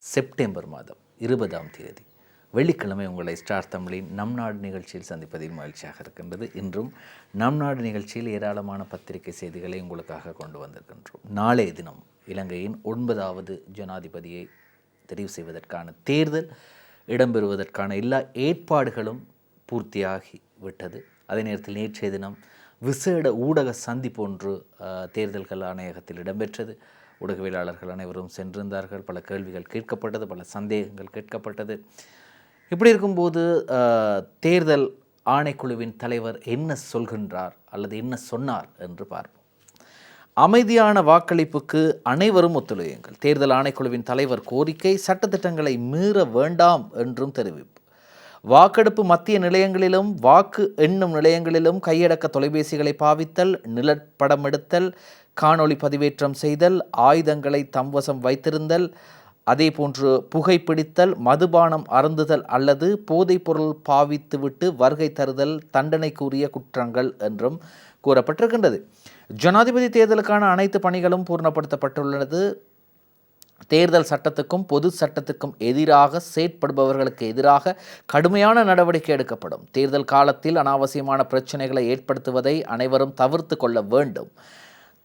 September மாதம் 20ஆம் தேதி வெள்ளிக்கிழமை உங்களை ஸ்டார் தமிழின் நம் நாடு நிகழ்ச்சியில் சந்திப்பதில் மகிழ்ச்சியாக இருக்கின்றது. இன்றும் நம் நாடு நிகழ்ச்சியில் ஏராளமான பத்திரிகை செய்திகளை உங்களுக்காக கொண்டு வந்திருக்கின்றோம். நாளைய தினம் இலங்கையின் 9வது ஜனாதிபதியை தெரிவு செய்வதற்கான தேர்தல் இடம்பெறுவதற்கான எல்லா ஏற்பாடுகளும் பூர்த்தியாகி விட்டது. அதே நேரத்தில் நேற்றைய தினம் விசேட ஊடக சந்திப்பு ஒன்று தேர்தல்கள் ஆணையகத்தில் இடம்பெற்றது. ஊடகவியலாளர்கள் அனைவரும் சென்றிருந்தார்கள். பல கேள்விகள் கேட்கப்பட்டது, பல சந்தேகங்கள் கேட்கப்பட்டது. இப்படி இருக்கும்போது தேர்தல் ஆணைக்குழுவின் தலைவர் என்ன சொல்கின்றார் அல்லது என்ன சொன்னார் என்று பார்ப்போம். அமைதியான வாக்களிப்புக்கு அனைவரும் ஒத்துழையுங்கள். தேர்தல் ஆணைக்குழுவின் தலைவர் கோரிக்கை. சட்டத்திட்டங்களை மீற வேண்டாம் என்றும் தெரிவிப்பு. வாக்கெடுப்பு மத்திய நிலையங்களிலும் வாக்கு எண்ணும் நிலையங்களிலும் கையடக்க தொலைபேசிகளை பாவித்தல், நிலப்படம் எடுத்தல், காணொளி பதிவேற்றம் செய்தல், ஆயுதங்களை தம்வசம் வைத்திருந்தல், அதே போன்று புகைப்பிடித்தல், மதுபானம் அருந்துதல் அல்லது போதைப்பொருள் பாவித்துவிட்டு வருகை தருதல் தண்டனைக்குரிய குற்றங்கள் என்றும் கூறப்பட்டிருக்கின்றது. ஜனாதிபதி தேர்தலுக்கான அனைத்து பணிகளும் பூர்ணப்படுத்தப்பட்டுள்ளது. தேர்தல் சட்டத்துக்கும் பொது சட்டத்துக்கும் எதிராக செயற்படுபவர்களுக்கு எதிராக கடுமையான நடவடிக்கை எடுக்கப்படும். தேர்தல் காலத்தில் அனாவசியமான பிரச்சனைகளை ஏற்படுத்துவதை அனைவரும் தவிர்த்து கொள்ள வேண்டும்.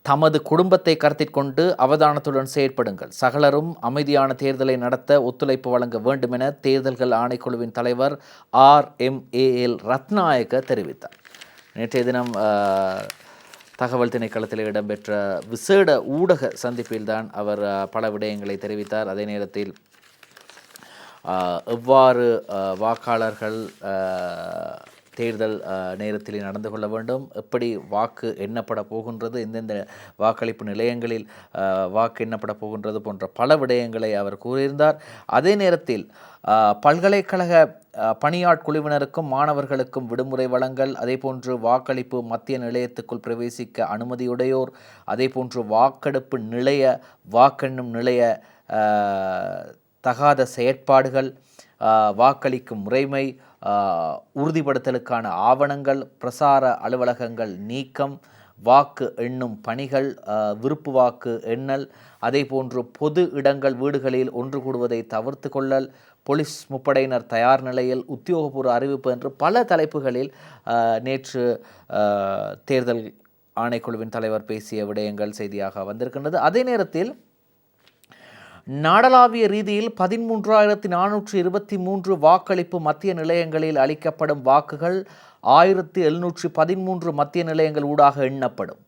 தமது குடும்பத்தை கருத்தில் கொண்டு அவதானத்துடன் செயற்படுங்கள். சகலரும் அமைதியான தேர்தலை நடத்த ஒத்துழைப்பு வழங்க வேண்டும் என தேர்தல்கள் ஆணைக்குழுவின் தலைவர் RMAL ரத்நாயக்க தெரிவித்தார். நேற்றைய தினம் தகவல் திணைக்களத்தில் இடம்பெற்ற விசேட ஊடக சந்திப்பில்தான் அவர் பல விடயங்களை தெரிவித்தார். அதே நேரத்தில் எவ்வாறு வாக்காளர்கள் தேர்தல் நேரத்தில் நடந்து கொள்ள வேண்டும், எப்படி வாக்கு எண்ணப்பட போகின்றது, எந்தெந்த வாக்களிப்பு நிலையங்களில் வாக்கு எண்ணப்பட போகின்றது போன்ற பல விடயங்களை அவர் கூறியிருந்தார். அதே நேரத்தில் பல்கலைக்கழக பணியாட்குழுவினருக்கும் மாணவர்களுக்கும் விடுமுறை வழங்கல், அதே போன்று வாக்களிப்பு மத்திய நிலையத்துக்குள் பிரவேசிக்க அனுமதியுடையோர், அதே போன்று வாக்கெடுப்பு நிலைய வாக்கெண்ணும் நிலைய தகாத செயற்பாடுகள், வாக்களிக்கும் முறைமை உறுதிப்படுத்தலுக்கான ஆவணங்கள், பிரசார அலுவலகங்கள் நீக்கம், வாக்கு எண்ணும் பணிகள், விருப்பு வாக்கு எண்ணல், அதே போன்று பொது இடங்கள் வீடுகளில் ஒன்று கூடுவதை தவிர்த்து கொள்ளல், போலீஸ் முப்படையினர் தயார் நிலையில், உத்தியோகபூர்வ அறிவிப்பு என்று பல தலைப்புகளில் நேற்று தேர்தல் ஆணைக்குழுவின் தலைவர் பேசிய விடயங்கள் செய்தியாக வந்திருக்கின்றது. அதே நேரத்தில் நாடளாவிய ரீதியில் 13,423 வாக்களிப்பு மத்திய நிலையங்களில் அளிக்கப்படும் வாக்குகள் 1,713 மத்திய நிலையங்கள் ஊடாக எண்ணப்படும்.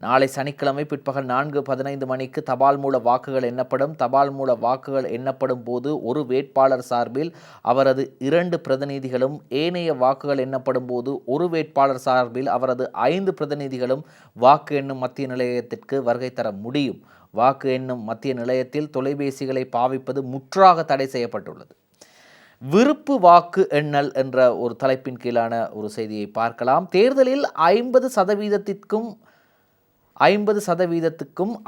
நாளை சனிக்கிழமை பிற்பகல் 4:15 மணிக்கு தபால் மூல வாக்குகள் எண்ணப்படும். தபால் மூல வாக்குகள் எண்ணப்படும் போது ஒரு வேட்பாளர் சார்பில் அவரது 2 பிரதிநிதிகளும், ஏனைய வாக்குகள் எண்ணப்படும் போது ஒரு வேட்பாளர் சார்பில் அவரது 5 பிரதிநிதிகளும் வாக்கு எண்ணும் மத்திய நிலையத்திற்கு வருகை தர முடியும். வாக்கு எண்ணும் மத்திய நிலையத்தில் தொலைபேசிகளை பாவிப்பது முற்றாக தடை செய்யப்பட்டுள்ளது. விருப்பு வாக்கு எண்ணல் என்ற ஒரு தலைப்பின் கீழான ஒரு செய்தியை பார்க்கலாம். தேர்தலில் 50%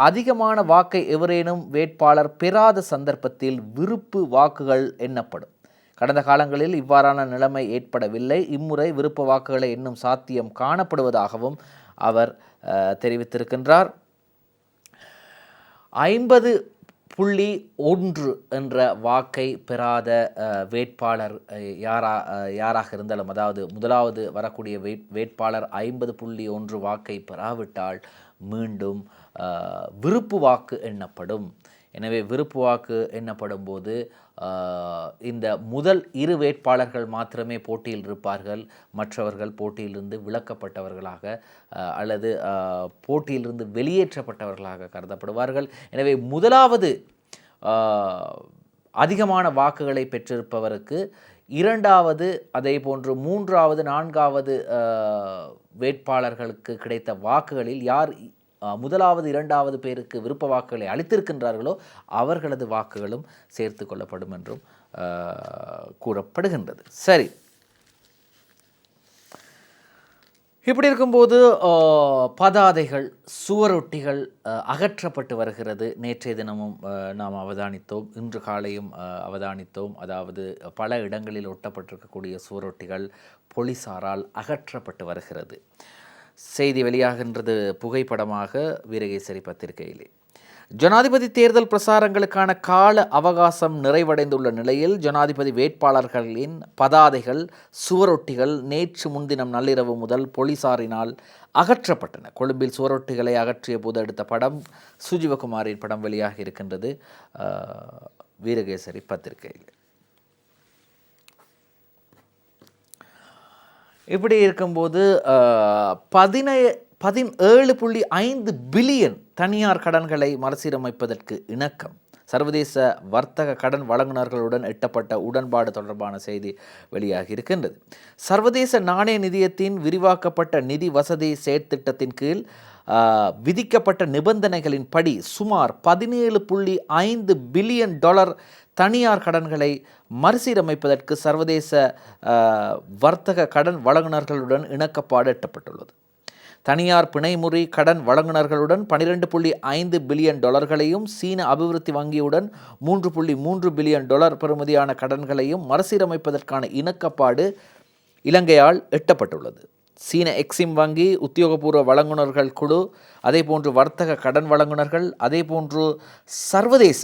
அதிகமான வாக்கை எவரேனும் வேட்பாளர் பெறாத சந்தர்ப்பத்தில் விருப்பு வாக்குகள் எண்ணப்படும். கடந்த காலங்களில் இவ்வாறான நிலைமை ஏற்படவில்லை. இம்முறை விருப்ப வாக்குகளை எண்ணும் சாத்தியம் காணப்படுவதாகவும் அவர் தெரிவித்திருக்கின்றார். 50.1 என்ற வாக்கை பெறாத வேட்பாளர் யாராக இருந்தாலும், அதாவது முதலாவது வரக்கூடிய வேட்பாளர் 50.1 வாக்கை பெறாவிட்டால் மீண்டும் விருப்பு வாக்கு எண்ணப்படும். எனவே விருப்பு வாக்கு எண்ணப்படும் போது இந்த முதல் 2 வேட்பாளர்கள் மாத்திரமே போட்டியில் இருப்பார்கள். மற்றவர்கள் போட்டியிலிருந்து விலக்கப்பட்டவர்களாக அல்லது போட்டியிலிருந்து வெளியேற்றப்பட்டவர்களாக கருதப்படுவார்கள். எனவே முதலாவது அதிகமான வாக்குகளை பெற்றிருப்பவருக்கு 2வது, அதே போன்று 3வது, 4வது வேட்பாளர்களுக்கு கிடைத்த வாக்குகளில் யார் முதலாவது 2வது பேருக்கு விருப்ப வாக்குகளை அளித்திருக்கின்றார்களோ அவர்களது வாக்குகளும் சேர்த்து கொள்ளப்படும் என்றும் கூறப்படுகின்றது. சரி, இப்படி இருக்கும்போது பதாதைகள், சுவரொட்டிகள் அகற்றப்பட்டு வருகிறது. நேற்றைய தினமும் நாம் அவதானித்தோம், இன்று காலையும் அவதானித்தோம். அதாவது பல இடங்களில் ஒட்டப்பட்டிருக்கக்கூடிய சுவரொட்டிகள் போலீசாரால் அகற்றப்பட்டு வருகிறது. செய்தி வெளியாகின்றது புகைப்படமாக வீரகேசரி பத்திரிகையிலே. ஜனாதிபதி தேர்தல் பிரசாரங்களுக்கான கால அவகாசம் நிறைவடைந்துள்ள நிலையில் ஜனாதிபதி வேட்பாளர்களின் பதாதைகள் சுவரொட்டிகள் நேற்று முன்தினம் நள்ளிரவு முதல் போலீசாரினால் அகற்றப்பட்டன. கொழும்பில் சுவரொட்டிகளை அகற்றிய போது எடுத்த படம் சுஜீவகுமாரின் படம் வெளியாகி இருக்கின்றது வீரகேசரி பத்திரிகையில். இப்படி இருக்கும்போது 17.5 பில்லியன் தனியார் கடன்களை மறுசீரமைப்பதற்கு இணக்கம். சர்வதேச வர்த்தக கடன் வழங்குநர்களுடன் எட்டப்பட்ட உடன்பாடு தொடர்பான செய்தி வெளியாகி இருக்கின்றது. சர்வதேச நாணய நிதியத்தின் விரிவாக்கப்பட்ட நிதி வசதி செயற்திட்டத்தின் கீழ் விதிக்கப்பட்ட நிபந்தனைகளின் படி சுமார் 17.5 பில்லியன் டாலர் தனியார் கடன்களை மறுசீரமைப்பதற்கு சர்வதேச வர்த்தக கடன் வழங்குநர்களுடன் இணக்கப்பாடு எட்டப்பட்டுள்ளது. தனியார் பிணைமுறி கடன் வழங்குநர்களுடன் 12.5 பில்லியன் டாலர்களையும் சீன அபிவிருத்தி வங்கியுடன் 3.3 பில்லியன் டாலர் பெறுமதியான கடன்களையும் மறுசீரமைப்பதற்கான இணக்கப்பாடு இலங்கையால் எட்டப்பட்டுள்ளது. சீன எக்ஸிம் வங்கி, உத்தியோகபூர்வ வழங்குநர்கள் குழு, அதேபோன்று வர்த்தக கடன் வழங்குநர்கள், அதேபோன்று சர்வதேச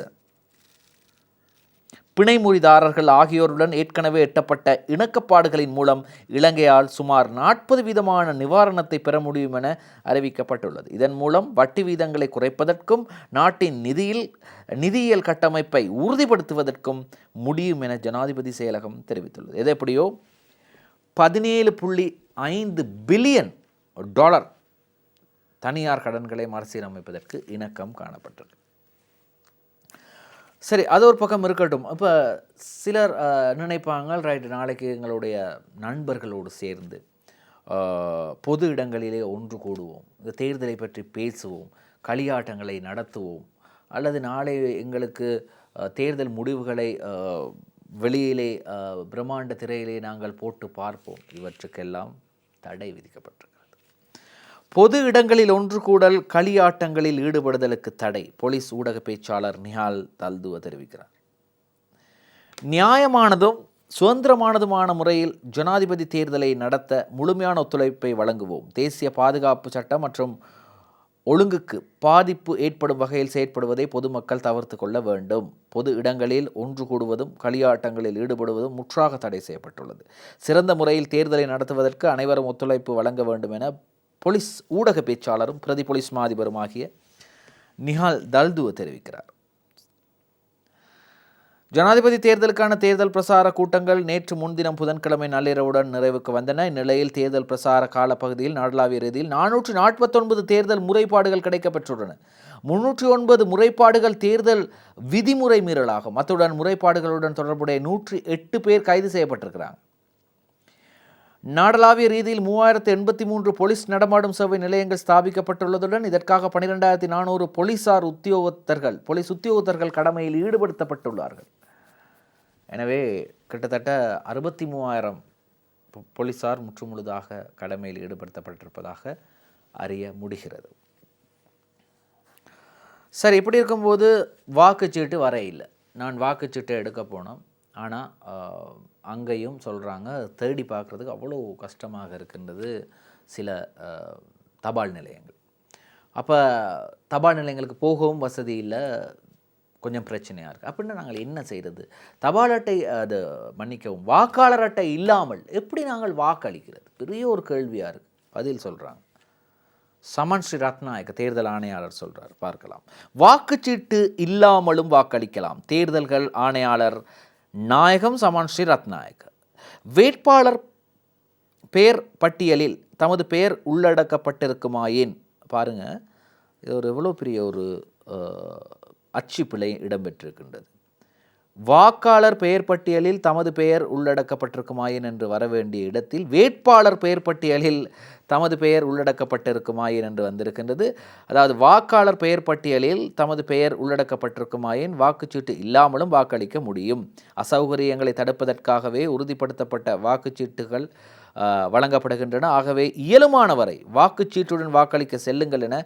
பிணைமொழிதாரர்கள் ஆகியோருடன் ஏற்கனவே எட்டப்பட்ட இணக்கப்பாடுகளின் மூலம் இலங்கையால் சுமார் 40% நிவாரணத்தை பெற முடியும் என அறிவிக்கப்பட்டுள்ளது. இதன் மூலம் வட்டி வீதங்களை குறைப்பதற்கும் நாட்டின் நிதியியல் கட்டமைப்பை உறுதிப்படுத்துவதற்கும் முடியும் என ஜனாதிபதி செயலகம் தெரிவித்துள்ளது. எது எப்படியோ 17.5 பில்லியன் டாலர் தனியார் கடன்களை மறுசீரமைப்பதற்கு இணக்கம் காணப்பட்டது. சரி, அது ஒரு பக்கம் இருக்கட்டும். இப்போ சிலர் நினைப்பாங்க, ரைட்டு, நாளைக்கு எங்களுடைய நண்பர்களோடு சேர்ந்து பொது இடங்களிலே ஒன்று கூடுவோம், இந்த தேர்தலை பற்றி பேசுவோம், களியாட்டங்களை நடத்துவோம், அல்லது நாளை எங்களுக்கு தேர்தல் முடிவுகளை வெளியிலே பிரம்மாண்ட திரையிலே நாங்கள் போட்டு பார்ப்போம். இவற்றுக்கெல்லாம் தடை விதிக்கப்பட்டிருக்கிறது. பொது இடங்களில் ஒன்று கூடல், களியாட்டங்களில் ஈடுபடுதலுக்கு தடை. போலீஸ் ஊடக பேச்சாளர் நிஹால் தல்துவ தெரிவிக்கிறார். நியாயமானதும் சுதந்திரமானதுமான முறையில் ஜனாதிபதி தேர்தலை நடத்த முழுமையான ஒத்துழைப்பை வழங்குவோம். தேசிய பாதுகாப்பு சட்டம் மற்றும் ஒழுங்குக்கு பாதிப்பு ஏற்படும் வகையில் செயற்படுவதை பொதுமக்கள் தவிர்த்து கொள்ள வேண்டும். பொது இடங்களில் ஒன்று கூடுவதும் களியாட்டங்களில் ஈடுபடுவதும் முற்றாக தடை செய்யப்பட்டுள்ளது. சிறந்த முறையில் தேர்தலை நடத்துவதற்கு அனைவரும் ஒத்துழைப்பு வழங்க வேண்டும் என போலீஸ் ஊடக பேச்சாளரும் பிரதி போலீஸ் மாதிபருமாகிய நிஹால் தல்துவ தெரிவிக்கிறார். ஜனாதிபதி தேர்தலுக்கான தேர்தல் பிரசார கூட்டங்கள் நேற்று முன்தினம் புதன்கிழமை நள்ளிரவுடன் நிறைவுக்கு வந்தன. இந்நிலையில் தேர்தல் பிரசார காலப்பகுதியில் நாடளாவிய ரீதியில் 449 தேர்தல் முறைப்பாடுகள் கிடைக்கப்பெற்றுள்ளன. 309 முறைப்பாடுகள் தேர்தல் விதிமுறை மீறலாகும். அத்துடன் முறைப்பாடுகளுடன் தொடர்புடைய 108 பேர் கைது செய்யப்பட்டிருக்கிறாங்க. நாடளாவிய ரீதியில் 3083 போலீஸ் நடமாடும் சேவை நிலையங்கள் ஸ்தாபிக்கப்பட்டுள்ளதுடன் இதற்காக 12,400 போலீஸ் உத்தியோகத்தர்கள் கடமையில் ஈடுபடுத்தப்பட்டுள்ளார்கள். எனவே கிட்டத்தட்ட 63,000 போலீசார் முற்றுமுழுதாக கடமையில் ஈடுபடுத்தப்பட்டிருப்பதாக அறிய முடிகிறது. சரி, இப்படி இருக்கும்போது வாக்குச்சீட்டு வர இல்லை. நான் வாக்குச்சீட்டை எடுக்க போனோம். ஆனால் அங்கேயும் சொல்கிறாங்க, தேடி பார்க்குறதுக்கு அவ்வளோ கஷ்டமாக இருக்கின்றது சில தபால் நிலையங்கள். அப்போ தபால் நிலையங்களுக்கு போகவும் வசதி இல்லை, கொஞ்சம் பிரச்சனையாக இருக்குது. அப்படின்னா நாங்கள் என்ன செய்கிறது? தபால் அட்டை, அது மன்னிக்கவும், வாக்காளர் அட்டை இல்லாமல் எப்படி நாங்கள் வாக்களிக்கிறது? பெரிய ஒரு கேள்வியாக இருக்குது. பதில் சொல்கிறாங்க. சமன் ஸ்ரீ ரத்நாயக்க தேர்தல் ஆணையாளர் சொல்கிறார், பார்க்கலாம். வாக்குச்சீட்டு இல்லாமலும் வாக்களிக்கலாம். தேர்தல்கள் ஆணையாளர் நாயகம் சமன் ஸ்ரீ ரத்நாயக்க. வேட்பாளர் பெயர் பட்டியலில் தமது பெயர் உள்ளடக்கப்பட்டிருக்குமாயின், பாருங்கள், இது ஒரு எவ்வளோ பெரிய ஒரு அச்சுப்பிழை இடம்பெற்றிருக்கின்றது. வாக்காளர் பெயர் பட்டியலில் தமது பெயர் உள்ளடக்கப்பட்டிருக்குமாயின் என்று வரவேண்டிய இடத்தில் வேட்பாளர் பெயர் பட்டியலில் தமது பெயர் உள்ளடக்கப்பட்டிருக்குமாயின் என்று வந்திருக்கின்றது. அதாவது வாக்காளர் பெயர் பட்டியலில் தமது பெயர் உள்ளடக்கப்பட்டிருக்குமாயின் வாக்குச்சீட்டு இல்லாமலும் வாக்களிக்க முடியும். அசௌகரியங்களை தடுப்பதற்காகவே உறுதிப்படுத்தப்பட்ட வாக்குச்சீட்டுகள் வழங்கப்படுகின்றன. ஆகவே இயலுமான வரை வாக்குச்சீட்டுடன் வாக்களிக்க செல்லுங்கள் என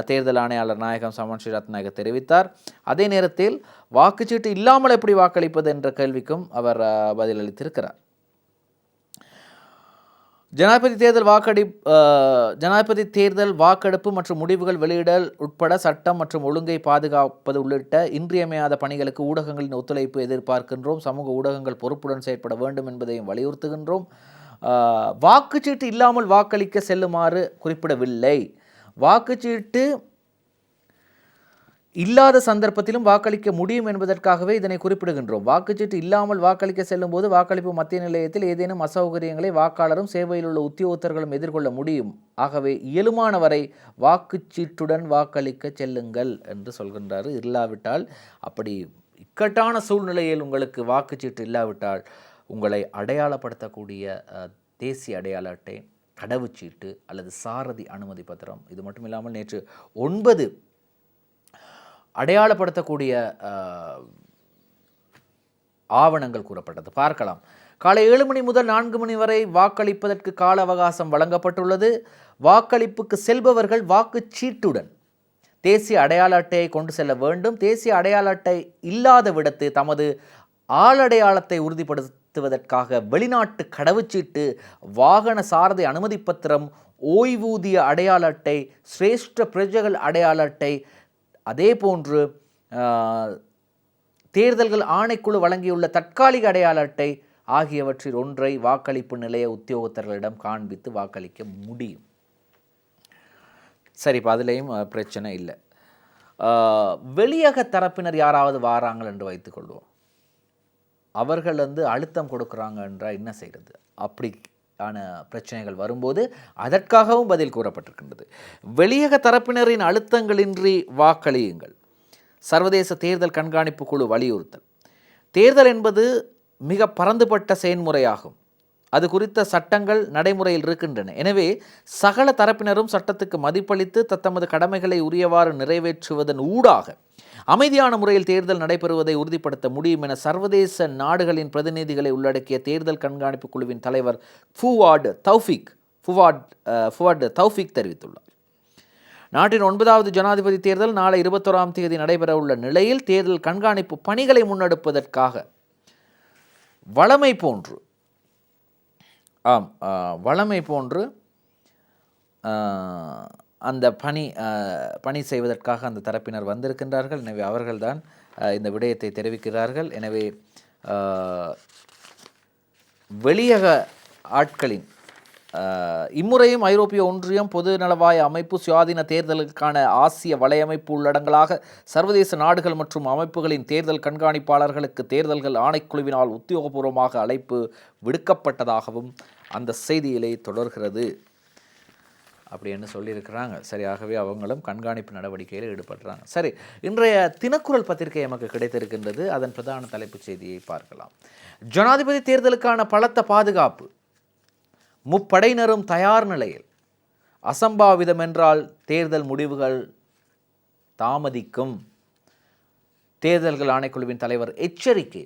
தேர்தல் ஆணையாளர் நாயகம் சமன் ஸ்ரீ ரத்நாயக்க தெரிவித்தார். அதே நேரத்தில் வாக்குச்சீட்டு இல்லாமல் எப்படி வாக்களிப்பது என்ற கேள்விக்கும் அவர் பதிலளித்திருக்கிறார். ஜனாதிபதி தேர்தல் வாக்கெடுப்பு மற்றும் முடிவுகள் வெளியிடல் உட்பட சட்டம் மற்றும் ஒழுங்கை பாதுகாப்பது உள்ளிட்ட இன்றியமையாத பணிகளுக்கு ஊடகங்களின் ஒத்துழைப்பு எதிர்பார்க்கின்றோம். சமூக ஊடகங்கள் பொறுப்புடன் செயற்பட வேண்டும் என்பதையும் வலியுறுத்துகின்றோம். வாக்குச்சீட்டு இல்லாமல் வாக்களிக்க செல்லுமாறு குறிப்பிடவில்லை. வாக்குச்சீட்டு இல்லாத சந்தர்ப்பத்திலும் வாக்களிக்க முடியும் என்பதற்காகவே இதனை குறிப்பிடுகின்றோம். வாக்குச்சீட்டு இல்லாமல் வாக்களிக்க செல்லும் போது வாக்களிப்பு மத்திய நிலையத்தில் ஏதேனும் அசௌகரியங்களை வாக்காளரும் சேவையில் உள்ள உத்தியோகத்தர்களும் எதிர்கொள்ள முடியும். ஆகவே இயலுமானவரை வாக்குச்சீட்டுடன் வாக்களிக்க செல்லுங்கள் என்று சொல்கின்றார். இல்லாவிட்டால், அப்படி இக்கட்டான சூழ்நிலையில் உங்களுக்கு வாக்குச்சீட்டு இல்லாவிட்டால் உங்களை அடையாளப்படுத்தக்கூடிய தேசிய அடையாள அட்டை, கடவுச்சீட்டு அல்லது சாரதி அனுமதி பத்திரம், இது மட்டும் இல்லாமல் நேற்று 9 அடையாளப்படுத்தக்கூடிய ஆவணங்கள் கூறப்பட்டது. பார்க்கலாம். காலை 7 மணி முதல் 4 மணி வரை வாக்களிப்பதற்கு கால அவகாசம் வழங்கப்பட்டுள்ளது. வாக்களிப்புக்கு செல்பவர்கள் வாக்குச்சீட்டுடன் தேசிய அடையாள அட்டையை கொண்டு செல்ல வேண்டும். தேசிய அடையாள அட்டை இல்லாத விடத்து தமது ஆளடையாளத்தை உறுதிப்படுத்துவதற்காக வெளிநாட்டு கடவுச்சீட்டு, வாகன சாரதி அனுமதி பத்திரம், ஓய்வூதிய அடையாள அட்டை, சிரேஷ்ட பிரஜைகள் அடையாள அட்டை, அதே போன்று தேர்தல்கள் ஆணைக்குழு வழங்கியுள்ள தற்காலிக அடையாள அட்டை ஆகியவற்றில் ஒன்றை வாக்களிப்பு நிலைய உத்தியோகத்தர்களிடம் காண்பித்து வாக்களிக்க முடியும். சரி, இப்போ அதுலேயும் பிரச்சனை இல்லை. வெளியக தரப்பினர் யாராவது வாராங்கள் என்று வைத்துக்கொள்வோம். அவர்கள் அழுத்தம் கொடுக்குறாங்க என்றால் என்ன செய்கிறது? அப்படி பிரச்சனைகள் வரும்போது அதற்காகவும் பதில் கூறப்பட்டிருக்கின்றது. வெளியக தரப்பினரின் அழுத்தங்களின்றி வாக்களியுங்கள். சர்வதேச தேர்தல் கண்காணிப்பு குழு வலியுறுத்தல். தேர்தல் என்பது மிக பரந்துபட்ட செயல்முறையாகும். அது குறித்த சட்டங்கள் நடைமுறையில் இருக்கின்றன. எனவே சகல தரப்பினரும் சட்டத்துக்கு மதிப்பளித்து தத்தமது கடமைகளை உரியவாறு நிறைவேற்றுவதன் ஊடாக அமைதியான முறையில் தேர்தல் நடைபெறுவதை உறுதிப்படுத்த முடியும் என சர்வதேச நாடுகளின் பிரதிநிதிகளை உள்ளடக்கிய தேர்தல் கண்காணிப்பு குழுவின் தலைவர் ஃபுவாட் தௌஃபிக் தெரிவித்துள்ளார். நாட்டின் 9வது ஜனாதிபதி தேர்தல் நாளை 21ஆம் தேதி நடைபெறவுள்ள நிலையில் தேர்தல் கண்காணிப்பு பணிகளை முன்னெடுப்பதற்காக வழமை போன்று அந்த பணி செய்வதற்காக அந்த தரப்பினர் வந்திருக்கின்றார்கள். எனவே அவர்கள்தான் இந்த விடயத்தை தெரிவிக்கிறார்கள். எனவே வெளியக ஆட்களின் இம்முறையும் ஐரோப்பிய ஒன்றியம், பொது நலவாய அமைப்பு, சுயாதீன தேர்தலுக்கான ஆசிய வலையமைப்பு உள்ளடங்களாக சர்வதேச நாடுகள் மற்றும் அமைப்புகளின் தேர்தல் கண்காணிப்பாளர்களுக்கு தேர்தல்கள் ஆணைக்குழுவினால் உத்தியோகபூர்வமாக அழைப்பு விடுக்கப்பட்டதாகவும் அந்த செய்தியிலே தொடர்கிறது அப்படின்னு சொல்லியிருக்கிறாங்க. சரியாகவே அவங்களும் கண்காணிப்பு நடவடிக்கையில் ஈடுபடுறாங்க. சரி, இன்றைய தினக்குரல் பத்திரிகை நமக்கு கிடைத்திருக்கின்றது. அதன் பிரதான தலைப்புச் செய்தியை பார்க்கலாம். ஜனாதிபதி தேர்தலுக்கான பலத்த பாதுகாப்பு, முப்படையினரும் தயார் நிலையில். அசம்பாவிதம் என்றால் தேர்தல் முடிவுகள் தாமதிக்கும். தேர்தல்கள் ஆணைக்குழுவின் தலைவர் எச்சரிக்கை.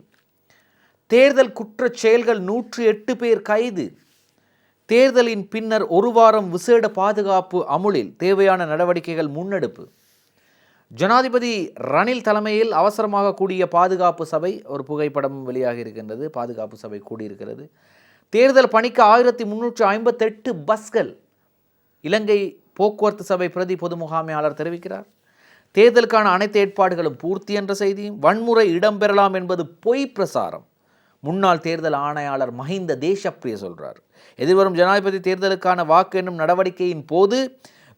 தேர்தல் குற்றச் செயல்கள் 108 பேர் கைது. தேர்தலின் பின்னர் 1 வாரம் விசேட பாதுகாப்பு அமுலில், தேவையான நடவடிக்கைகள் முன்னெடுப்பு. ஜனாதிபதி ரணில் தலைமையில் அவசரமாக கூடிய பாதுகாப்பு சபை, ஒரு புகைப்படம் வெளியாகி இருக்கின்றது. பாதுகாப்பு சபை கூடியிருக்கிறது. தேர்தல் பணிக்கு 1358 பஸ்கள். இலங்கை போக்குவரத்து சபை பிரதி பொது முகாமையாளர் தெரிவிக்கிறார். தேர்தலுக்கான அனைத்து ஏற்பாடுகளும் பூர்த்தி என்ற செய்தியும். வன்முறை இடம்பெறலாம் என்பது பொய் பிரசாரம். முன்னாள் தேர்தல் ஆணையாளர் மஹிந்த தேசப்பிரிய சொல்றார். எதிர்வரும் ஜனாதிபதி தேர்தலுக்கான வாக்கு எண்ணும் நடவடிக்கையின் போது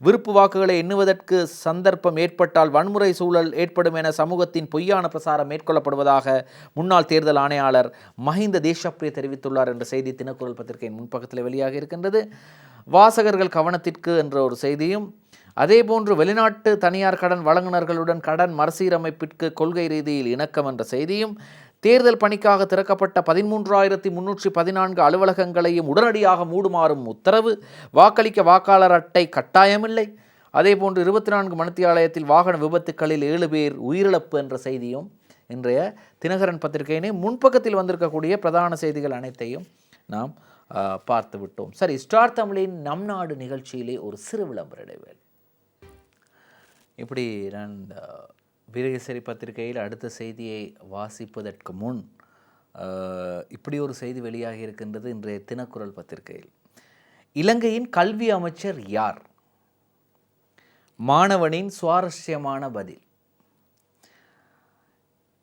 விருப்பு வாக்குகளை எண்ணுவதற்கு சந்தர்ப்பம் ஏற்பட்டால் வன்முறை சூழல் ஏற்படும் என சமூகத்தின் பொய்யான பிரசாரம் மேற்கொள்ளப்படுவதாக முன்னாள் தேர்தல் ஆணையாளர் மஹிந்த தேசப்பிரிய தெரிவித்துள்ளார் என்ற செய்தி தினக்குரல் பத்திரிகையின் முன்பக்கத்தில் வெளியாக இருக்கின்றது. வாசகர்கள் கவனத்திற்கு என்ற ஒரு செய்தியும், அதேபோன்று வெளிநாட்டு தனியார் கடன் வழங்குநர்களுடன் கடன் மறுசீரமைப்பிற்கு கொள்கை ரீதியில் இணக்கம் என்ற செய்தியும், தேர்தல் பணிக்காக திறக்கப்பட்ட 13,314 அலுவலகங்களையும் உடனடியாக மூடுமாறும் உத்தரவு, வாக்களிக்க வாக்காளர் அட்டை கட்டாயமில்லை. அதேபோன்று 24 மணித்தியாலயத்தில் வாகன விபத்துக்களில் 7 பேர் உயிரிழப்பு என்ற செய்தியும் இன்றைய தினகரன் பத்திரிகையினை முன்பக்கத்தில் வந்திருக்கக்கூடிய பிரதான செய்திகள் அனைத்தையும் நாம் பார்த்து விட்டோம். சரி, ஸ்டார் தமிழின் நம் நாடு நிகழ்ச்சியிலே ஒரு சிறு விளம்பர இடைவேளை. இப்படி நான் வீரகேசரி பத்திரிகையில் அடுத்த செய்தியை வாசிப்பதற்கு முன் இப்படி ஒரு செய்தி வெளியாகி இருக்கின்றது இன்றைய தினக்குரல் பத்திரிகையில். இலங்கையின் கல்வி அமைச்சர் யார்? மாணவனின் சுவாரஸ்யமான பதில்.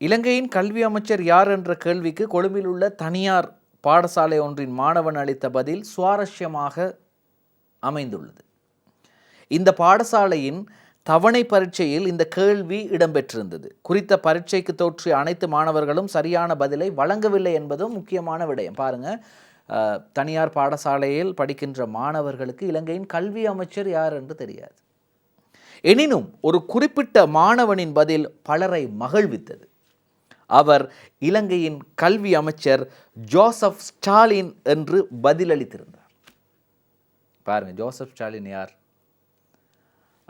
இலங்கையின் கல்வி அமைச்சர் யார் என்ற கேள்விக்கு கொழும்பில் உள்ள தனியார் பாடசாலை ஒன்றின் மாணவன் அளித்த பதில் சுவாரஸ்யமாக அமைந்துள்ளது. இந்த பாடசாலையின் தவணை பரீட்சையில் இந்த கேள்வி இடம்பெற்றிருந்தது. குறித்த பரீட்சைக்கு தோற்றிய அனைத்து மாணவர்களும் சரியான பதிலை வழங்கவில்லை என்பதும் முக்கியமான விடயம். பாருங்க, தனியார் பாடசாலையில் படிக்கின்ற மாணவர்களுக்கு இலங்கையின் கல்வி அமைச்சர் யார் என்று தெரியாது. எனினும் ஒரு குறிப்பிட்ட மாணவனின் பதில் பலரை மகிழ்வித்தது. அவர் இலங்கையின் கல்வி அமைச்சர் ஜோசப் ஸ்டாலின் என்று பதிலளித்திருந்தார். பாருங்க, ஜோசப் ஸ்டாலின் யார்?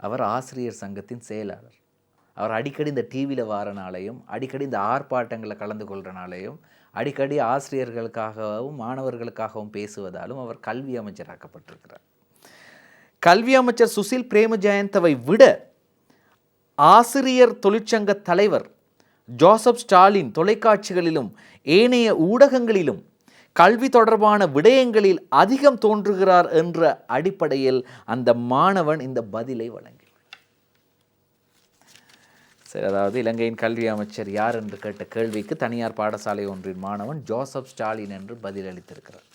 அவர் ஆசிரியர் சங்கத்தின் செயலாளர். அவர் அடிக்கடி இந்த டிவியில் வாரனாலையும், அடிக்கடி இந்த ஆர்ப்பாட்டங்களில் கலந்து கொள்றனாலையும், அடிக்கடி ஆசிரியர்களுக்காகவும் மாணவர்களுக்காகவும் பேசுவதாலும் அவர் கல்வி அமைச்சராக்கப்பட்டிருக்கிறார். கல்வி அமைச்சர் சுசில் பிரேமஜயந்தவை விட ஆசிரியர் தொழிற்சங்க தலைவர் ஜோசப் ஸ்டாலின் தொலைக்காட்சிகளிலும் ஏனைய ஊடகங்களிலும் கல்வி தொடர்பான விடயங்களில் அதிகம் தோன்றுகிறார் என்ற அடிப்படையில் அந்த மாணவன் இந்த பதிலை வழங்கினார். சரி, அதாவது இலங்கையின் கல்வி அமைச்சர் யார் என்று கேட்ட கேள்விக்கு தனியார் பாடசாலை ஒன்றின் மாணவன் ஜோசப் ஸ்டாலின் என்று பதிலளித்திருக்கிறார்.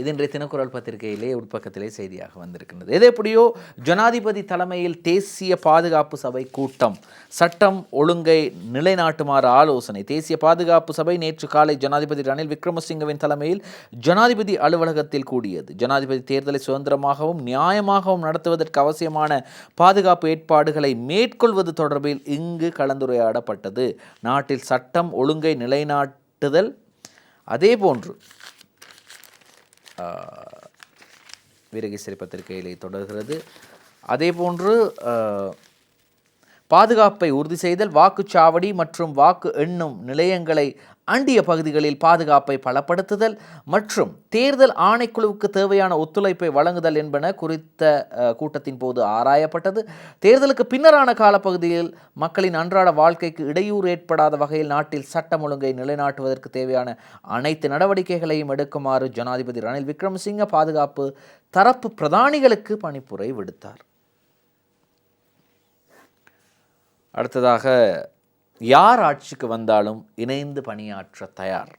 இது இன்றைய தினக்குரல் பத்திரிகையிலே உட்பக்கத்திலே செய்தியாக வந்திருக்கின்றது. எது எப்படியோ ஜனாதிபதி தலைமையில் தேசிய பாதுகாப்பு சபை கூட்டம், சட்டம் ஒழுங்கை நிலைநாட்டுமாறு ஆலோசனை. தேசிய பாதுகாப்பு சபை நேற்று காலை ஜனாதிபதி ரணில் விக்ரமசிங்கவின் தலைமையில் ஜனாதிபதி அலுவலகத்தில் கூடியது. ஜனாதிபதி தேர்தலை சுதந்திரமாகவும் நியாயமாகவும் நடத்துவதற்கு அவசியமான பாதுகாப்பு ஏற்பாடுகளை மேற்கொள்வது தொடர்பில் இங்கு கலந்துரையாடப்பட்டது. நாட்டில் சட்டம் ஒழுங்கை நிலைநாட்டுதல், அதேபோன்று வீரகேசரி பத்திரிகையிலே தொடர்கிறது. அதேபோன்று பாதுகாப்பை உறுதி செய்தல், வாக்குச்சாவடி மற்றும் வாக்கு எண்ணும் நிலையங்களை அண்டிய பகுதிகளில் பாதுகாப்பை பலப்படுத்துதல் மற்றும் தேர்தல் ஆணைக்குழுவுக்கு தேவையான ஒத்துழைப்பை வழங்குதல் என்பன குறித்த கூட்டத்தின் போது ஆராயப்பட்டது. தேர்தலுக்கு பின்னரான காலப்பகுதியில் மக்களின் அன்றாட வாழ்க்கைக்கு இடையூறு ஏற்படாத வகையில் நாட்டில் சட்டம் ஒழுங்கை நிலைநாட்டுவதற்கு தேவையான அனைத்து நடவடிக்கைகளையும் எடுக்குமாறு ஜனாதிபதி ரணில் விக்ரமசிங்க பாதுகாப்பு தரப்பு பிரதானிகளுக்கு பணிப்புரை விடுத்தார். அடுத்ததாக, யார் ஆட்சிக்கு வந்தாலும் இணைந்து பணியாற்ற தயார்,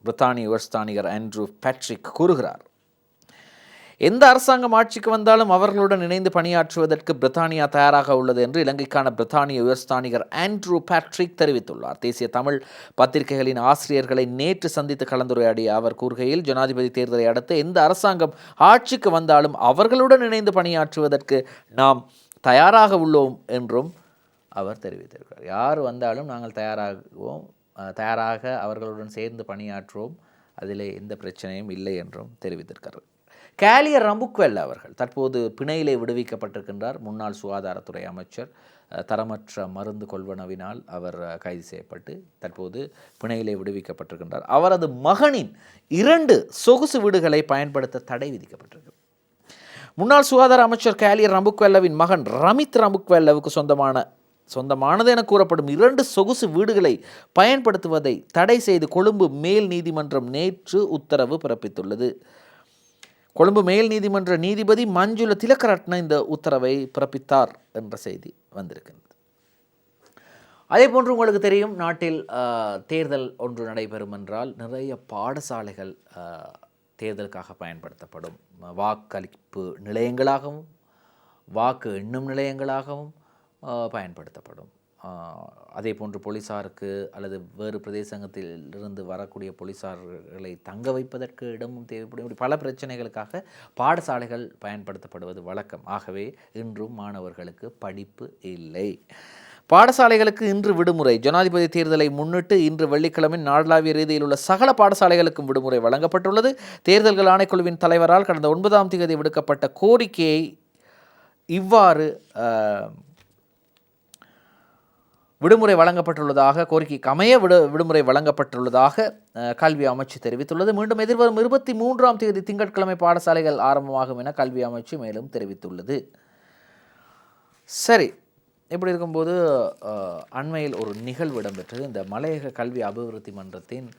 பிரித்தானிய உயர்ஸ்தானிகர் ஆண்ட்ரூ பேட்ரிக் கூறுகிறார். எந்த அரசாங்கம் ஆட்சிக்கு வந்தாலும் அவர்களுடன் இணைந்து பணியாற்றுவதற்கு பிரித்தானியா தயாராக உள்ளது என்று இலங்கைக்கான பிரித்தானிய உயர்ஸ்தானிகர் ஆண்ட்ரூ பேட்ரிக் தெரிவித்துள்ளார். தேசிய தமிழ் பத்திரிகைகளின் ஆசிரியர்களை நேற்று சந்தித்து கலந்துரையாடிய அவர் கூறுகையில், ஜனாதிபதி தேர்தலை அடுத்து எந்த அரசாங்கம் ஆட்சிக்கு வந்தாலும் அவர்களுடன் இணைந்து பணியாற்றுவதற்கு நாம் தயாராக உள்ளோம் என்றும் அவர் தெரிவித்திருக்கிறார். யார் வந்தாலும் நாங்கள் தயாராக அவர்களுடன் சேர்ந்து பணியாற்றுவோம், அதிலே எந்த பிரச்சனையும் இல்லை என்றும் தெரிவித்திருக்கிறார். கேலியர் ரம்புக்வெல்ல அவர்கள் தற்போது பிணையிலே விடுவிக்கப்பட்டிருக்கின்றார். முன்னாள் சுகாதாரத்துறை அமைச்சர் தரமற்ற மருந்து கொள்வனவினால் அவர் கைது செய்யப்பட்டு தற்போது பிணையிலே விடுவிக்கப்பட்டிருக்கின்றார். அவரது மகனின் 2 சொகுசு வீடுகளை பயன்படுத்த தடை விதிக்கப்பட்டிருக்கிறது. முன்னாள் சுகாதார அமைச்சர் கேலியர் ரம்புக்வெல்லவின் மகன் ரமித் ரம்புக்வெல்லவுக்கு சொந்தமானது என கூறப்படும் 2 சொகுசு வீடுகளை பயன்படுத்துவதை தடை செய்து கொழும்பு மேல் நீதிமன்றம் நேற்று உத்தரவு பிறப்பித்துள்ளது. கொழும்பு மேல் நீதிமன்ற நீதிபதி மஞ்சுள திலகரட்ன இந்த உத்தரவை பிறப்பித்தார் என்ற செய்தி வந்திருக்கின்றது. அதே போன்று உங்களுக்கு தெரியும், நாட்டில் தேர்தல் ஒன்று நடைபெறும் என்றால் நிறைய பாடசாலைகள் தேர்தலுக்காக பயன்படுத்தப்படும். வாக்களிப்பு நிலையங்களாகவும் வாக்கு எண்ணும் நிலையங்களாகவும் பயன்படுத்தப்படும். அதே போன்று போலீஸாருக்கு அல்லது வேறு பிரதேசத்திலிருந்து வரக்கூடிய போலீஸார்களை தங்க வைப்பதற்கு இடமும் தேவைப்படும். இப்படி பல பிரச்சனைகளுக்காக பாடசாலைகள் பயன்படுத்தப்படுவது வழக்கம். ஆகவே இன்றும் மாணவர்களுக்கு படிப்பு இல்லை. பாடசாலைகளுக்கு இன்று விடுமுறை. ஜனாதிபதி தேர்தலை முன்னிட்டு இன்று வெள்ளிக்கிழமை நாடளாவிய ரீதியில் உள்ள சகல பாடசாலைகளுக்கும் விடுமுறை வழங்கப்பட்டுள்ளது. தேர்தல்கள் ஆணைக்குழுவின் தலைவரால் கடந்த 9ஆம் தேதி விடுக்கப்பட்ட கோரிக்கையை இவ்வாறு விடுமுறை வழங்கப்பட்டுள்ளதாக, கோரிக்கைக்கு அமைய விடுமுறை வழங்கப்பட்டுள்ளதாக கல்வி அமைச்சு தெரிவித்துள்ளது. மீண்டும் எதிர்வரும் 23ஆம் தேதி திங்கட்கிழமை பாடசாலைகள் ஆரம்பமாகும் என கல்வி அமைச்சு மேலும் தெரிவித்துள்ளது. சரி, இப்படி இருக்கும்போது அண்மையில் ஒரு நிகழ்வு இடம்பெற்றது. இந்த மலையக கல்வி அபிவிருத்தி மன்றத்தின்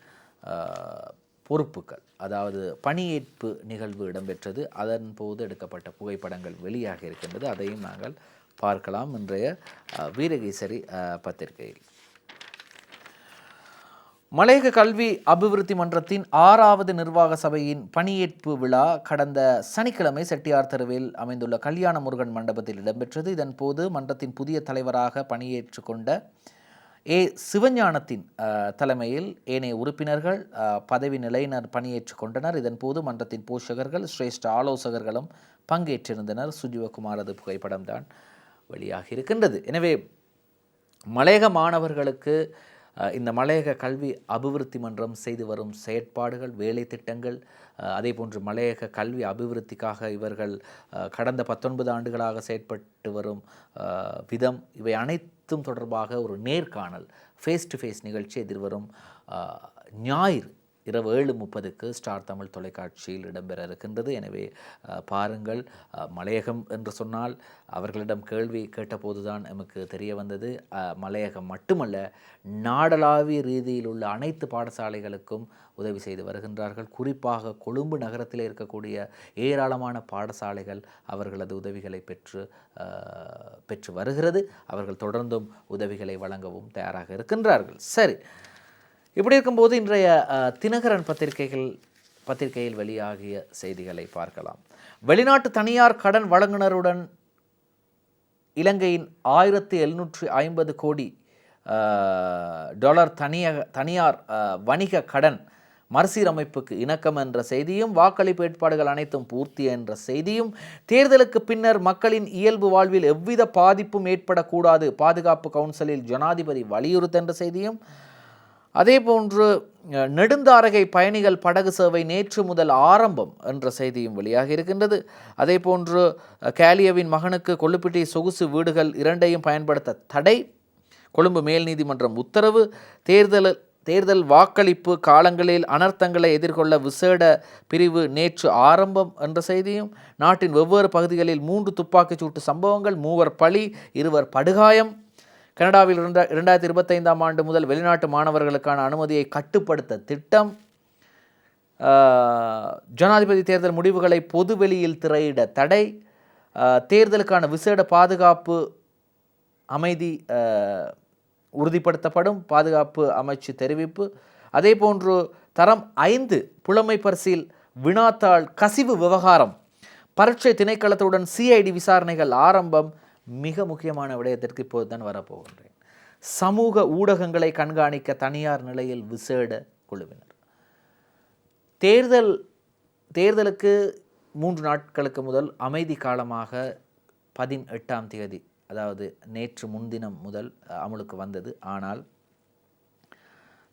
பொறுப்புகள், அதாவது பணியேற்பு நிகழ்வு இடம்பெற்றது. அதன் போது எடுக்கப்பட்ட புகைப்படங்கள் வெளியாக இருக்கின்றது. அதையும் நாங்கள் பார்க்கலாம் இன்றைய வீரகேசரி பத்திரிகையில். மலையக கல்வி அபிவிருத்தி மன்றத்தின் 6வது நிர்வாக சபையின் பணியேற்பு விழா கடந்த சனிக்கிழமை செட்டியார் தெருவில் அமைந்துள்ள கல்யாண முருகன் மண்டபத்தில் இடம்பெற்றது. இதன் போது மன்றத்தின் புதிய தலைவராக பணியேற்று கொண்ட சிவஞானத்தின் தலைமையில் ஏனைய உறுப்பினர்கள் பதவி நிலையினர் பணியேற்று கொண்டனர். இதன் போது மன்றத்தின் போஷகர்கள் சிரேஷ்ட ஆலோசகர்களும் பங்கேற்றிருந்தனர். சுஜீவகுமாரது புகைப்படம் தான் வெளியாக இருக்கின்றது. எனவே மலையக மாணவர்களுக்கு இந்த மலையக கல்வி அபிவிருத்தி மன்றம் செய்து வரும் செயற்பாடுகள், வேலை திட்டங்கள், அதே போன்று மலையக கல்வி அபிவிருத்திக்காக இவர்கள் கடந்த 19 ஆண்டுகளாக செயற்பட்டு வரும் விதம், இவை அனைத்தும் தொடர்பாக ஒரு நேர்காணல் ஃபேஸ் டு ஃபேஸ் நிகழ்ச்சி எதிர்வரும் ஞாயிறு இரவு 7:30க்கு ஸ்டார் தமிழ் தொலைக்காட்சியில் இடம்பெற இருக்கின்றது. எனவே பாருங்கள். மலையகம் என்று சொன்னால் அவர்களிடம் கேள்வி கேட்டபோதுதான் நமக்கு தெரிய வந்தது, மலையகம் மட்டுமல்ல நாடளாவிய ரீதியில் உள்ள அனைத்து பாடசாலைகளுக்கும் உதவி செய்து வருகின்றார்கள். குறிப்பாக கொழும்பு நகரத்தில் இருக்கக்கூடிய ஏராளமான பாடசாலைகள் அவர்களது உதவிகளை பெற்று வருகிறது. அவர்கள் தொடர்ந்தும் உதவிகளை வழங்கவும் தயாராக இருக்கின்றார்கள். சரி, இப்படி இருக்கும்போது இன்றைய தினகரன் பத்திரிகையில் வெளியாகிய செய்திகளை பார்க்கலாம். வெளிநாட்டு தனியார் கடன் வழங்குனருடன் இலங்கையின் 1750 கோடி டாலர் தனியார் வணிக கடன் மறுசீரமைப்புக்கு இணக்கம் என்ற செய்தியும், வாக்களிப்பு ஏற்பாடுகள் அனைத்தும் பூர்த்தி என்ற செய்தியும், தேர்தலுக்கு பின்னர் மக்களின் இயல்பு வாழ்வில் எவ்வித பாதிப்பும் ஏற்படக்கூடாது பாதுகாப்பு கவுன்சிலில் ஜனாதிபதி வலியுறுத்த என்ற செய்தியும், அதேபோன்று நெடுந்தாரகை பயணிகள் படகு சேவை நேற்று முதல் ஆரம்பம் என்ற செய்தியும் வெளியாக இருக்கின்றது. அதேபோன்று கேலியவின் மகனுக்கு கொள்ளுப்பிட்டி சொகுசு வீடுகள் 2ஐயும் பயன்படுத்த தடை, கொழும்பு மேல் நீதிமன்றம் உத்தரவு, தேர்தல் வாக்களிப்பு காலங்களில் அனர்த்தங்களை எதிர்கொள்ள விசேட பிரிவு நேற்று ஆரம்பம் என்ற செய்தியும், நாட்டின் வெவ்வேறு பகுதிகளில் 3 துப்பாக்கிச்சூட்டு சம்பவங்கள், 3 பலி 2 படுகாயம், கனடாவில் 2025ஆம் ஆண்டு முதல் வெளிநாட்டு மாணவர்களுக்கான அனுமதியை கட்டுப்படுத்த திட்டம், ஜனாதிபதி தேர்தல் முடிவுகளை பொதுவெளியில் திரையிட தடை, தேர்தலுக்கான விசேட பாதுகாப்பு அமைதி உறுதிப்படுத்தப்படும் பாதுகாப்பு அமைச்சு தெரிவிப்பு, அதேபோன்று தரம் 5 புலமை பரிசில் வினாத்தாள் கசிவு விவகாரம், பரீட்சை திணைக்களத்துடன் CID விசாரணைகள் ஆரம்பம். மிக முக்கியமான விடயத்திற்கு இப்போது தான் வரப்போகின்றேன். சமூக ஊடகங்களை கண்காணிக்க தனியார் நிலையில் விசேட குழுவினர். தேர்தலுக்கு 3 நாட்களுக்கு முதல் அமைதி காலமாக 18ஆம் தேதி, அதாவது நேற்று முன்தினம் முதல் அமலுக்கு வந்தது. ஆனால்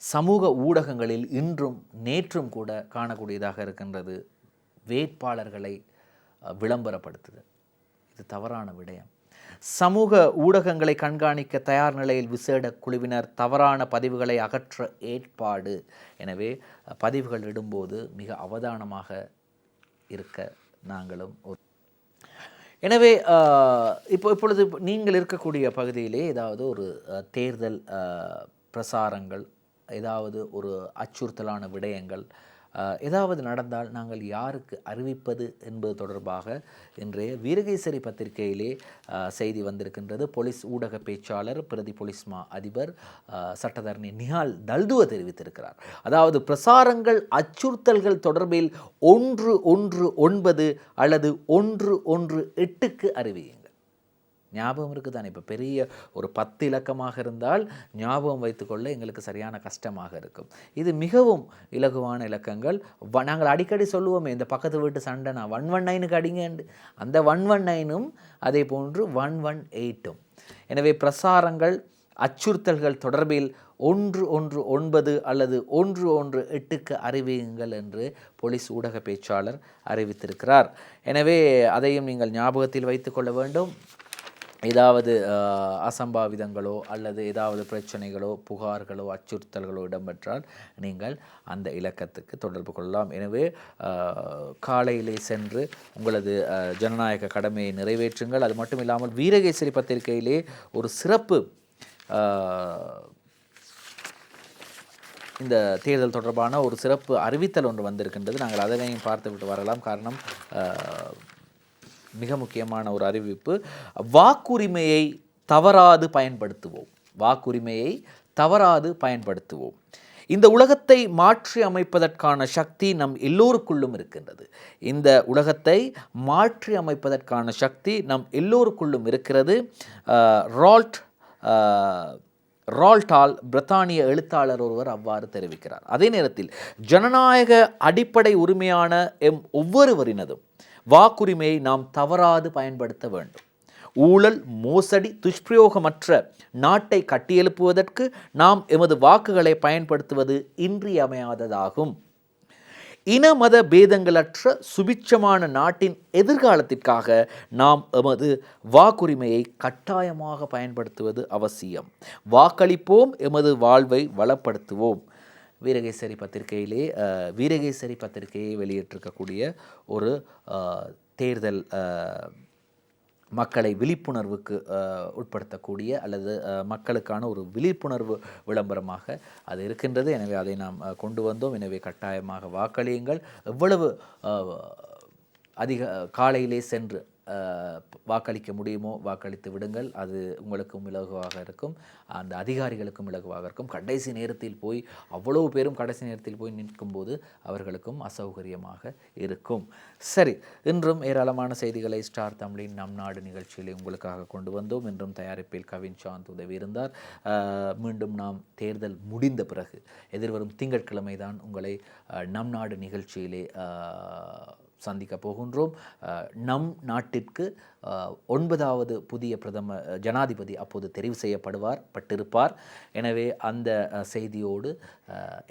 சமூக ஊடகங்களில் இன்றும் நேற்றும் கூட காணக்கூடியதாக இருக்கின்றது வேட்பாளர்களை விளம்பரப்படுத்துதல். இது தவறான விடயம். சமூக ஊடகங்களை கண்காணிக்க தயார் நிலையில் விசேட குழுவினர், தவறான பதிவுகளை அகற்ற ஏற்பாடு. எனவே பதிவுகள் இடும்போது மிக அவதானமாக இருக்க நாங்களும். எனவே இப்பொழுது நீங்கள் இருக்கக்கூடிய பகுதியிலே ஏதாவது ஒரு தேர்தல் பிரசாரங்கள், ஏதாவது ஒரு அச்சுறுத்தலான விடயங்கள் ஏதாவது நடந்தால் நாங்கள் யாருக்கு அறிவிப்பது என்பது தொடர்பாக இன்றைய வீரகேசரி பத்திரிகையிலே செய்தி வந்திருக்கின்றது. போலீஸ் ஊடக பேச்சாளர் பிரதி போலீஸ் மா அதிபர் சட்டத்தரணி நிஹால் தல்துவ தெரிவித்திருக்கிறார். அதாவது பிரசாரங்கள் அச்சுறுத்தல்கள் தொடர்பில் 119 அல்லது 118க்கு அறிவியுங்கள். ஞாபகம் இருக்குது தானே? இப்போ பெரிய ஒரு 10 இலக்கமாக இருந்தால் ஞாபகம் வைத்துக்கொள்ள எங்களுக்கு சரியான கஷ்டமாக இருக்கும். இது மிகவும் இலகுவான இலக்கங்கள். நாங்கள் அடிக்கடி சொல்லுவோமே, இந்த பக்கத்து வீட்டு சண்டை நான் 119க்கு அடிங்கண்டு, அந்த 119ம் அதே போன்று 118ம். எனவே பிரசாரங்கள் அச்சுறுத்தல்கள் தொடர்பில் 119 அல்லது 118க்கு அறிவியுங்கள் என்று போலீஸ் ஊடக பேச்சாளர் அறிவித்திருக்கிறார். எனவே அதையும் நீங்கள் ஞாபகத்தில் வைத்துக்கொள்ள வேண்டும். ஏதாவது அசம்பாவிதங்களோ அல்லது ஏதாவது பிரச்சனைகளோ புகார்களோ அச்சுறுத்தல்களோ இடம்பெற்றால் நீங்கள் அந்த இலக்கத்துக்கு தொடர்பு கொள்ளலாம். எனவே காலையிலே சென்று உங்களது ஜனநாயக கடமையை நிறைவேற்றுங்கள். அது மட்டும் இல்லாமல் வீரகேசரி பத்திரிகையிலே ஒரு சிறப்பு இந்த தேர்தல் தொடர்பான ஒரு சிறப்பு அறிவித்தல் ஒன்று வந்திருக்கின்றது. நாங்கள் அதனையும் பார்த்துவிட்டு வரலாம். காரணம் மிக முக்கியமான ஒரு அறிவிப்பு. வாக்குரிமையை தவறாது பயன்படுத்துவோம். வாக்குரிமையை தவறாது பயன்படுத்துவோம். இந்த உலகத்தை மாற்றி அமைப்பதற்கான சக்தி நம் எல்லோருக்குள்ளும் இருக்கின்றது. இந்த உலகத்தை மாற்றி அமைப்பதற்கான சக்தி நம் எல்லோருக்குள்ளும் இருக்கிறது. ரால்டால் பிரித்தானிய எழுத்தாளர் ஒருவர் அவ்வாறு தெரிவிக்கிறார். அதே நேரத்தில் ஜனநாயக அடிப்படை உரிமையான ஒவ்வொருவரினதும் வாக்குரிமையை நாம் தவறாது பயன்படுத்த வேண்டும். ஊழல், மோசடி, துஷ்பிரயோகமற்ற நாட்டை கட்டியெழுப்புவதற்கு நாம் எமது வாக்குகளை பயன்படுத்துவது இன்றியமையாததாகும். இன மத பேதங்களற்ற சுபிட்சமான நாட்டின் எதிர்காலத்திற்காக நாம் எமது வாக்குரிமையை கட்டாயமாக பயன்படுத்துவது அவசியம். வாக்களிப்போம், எமது வாழ்வை வளப்படுத்துவோம். வீரகேசரி பத்திரிகையை வெளியிட்டிருக்கக்கூடிய ஒரு தேர்தல் மக்களை விழிப்புணர்வுக்கு உட்படுத்தக்கூடிய அல்லது மக்களுக்கான ஒரு விழிப்புணர்வு விளம்பரமாக அது இருக்கின்றது. எனவே அதை நாம் கொண்டு வந்தோம். எனவே கட்டாயமாக வாக்களியுங்கள். எவ்வளவு அதிக காலையிலே சென்று வாக்களிக்க முடியுமோ வாக்களித்து விடுங்கள். அது உங்களுக்கும் இலகுவாக இருக்கும், அந்த அதிகாரிகளுக்கும் இலகுவாக இருக்கும். கடைசி நேரத்தில் போய் அவ்வளவு பேரும் கடைசி நேரத்தில் போய் நிற்கும்போது அவர்களுக்கும் அசௌகரியமாக இருக்கும். சரி, இன்றும் ஏராளமான செய்திகளை ஸ்டார் தமிழின் நம் நாடு நிகழ்ச்சியில் உங்களுக்காக கொண்டு வந்தோம். இன்றும் தயாரிப்பில் கவின் சாந்த் உதவி இருந்தார். மீண்டும் நாம் தேர்தல் முடிந்த பிறகு எதிர்வரும் திங்கட்கிழமை தான் உங்களை நம் நாடு நிகழ்ச்சியிலே சந்திக்க போகின்றோம். நம் நாட்டிற்கு 9வது புதிய ஜனாதிபதி அப்போது தெரிவு செய்யப்பட்டிருப்பார். எனவே அந்த செய்தியோடு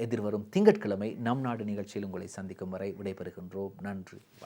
எதிர்வரும் திங்கட்கிழமை நம் நாடு நிகழ்ச்சியில் உங்களை சந்திக்கும் வரை விடைபெறுகின்றோம். நன்றி.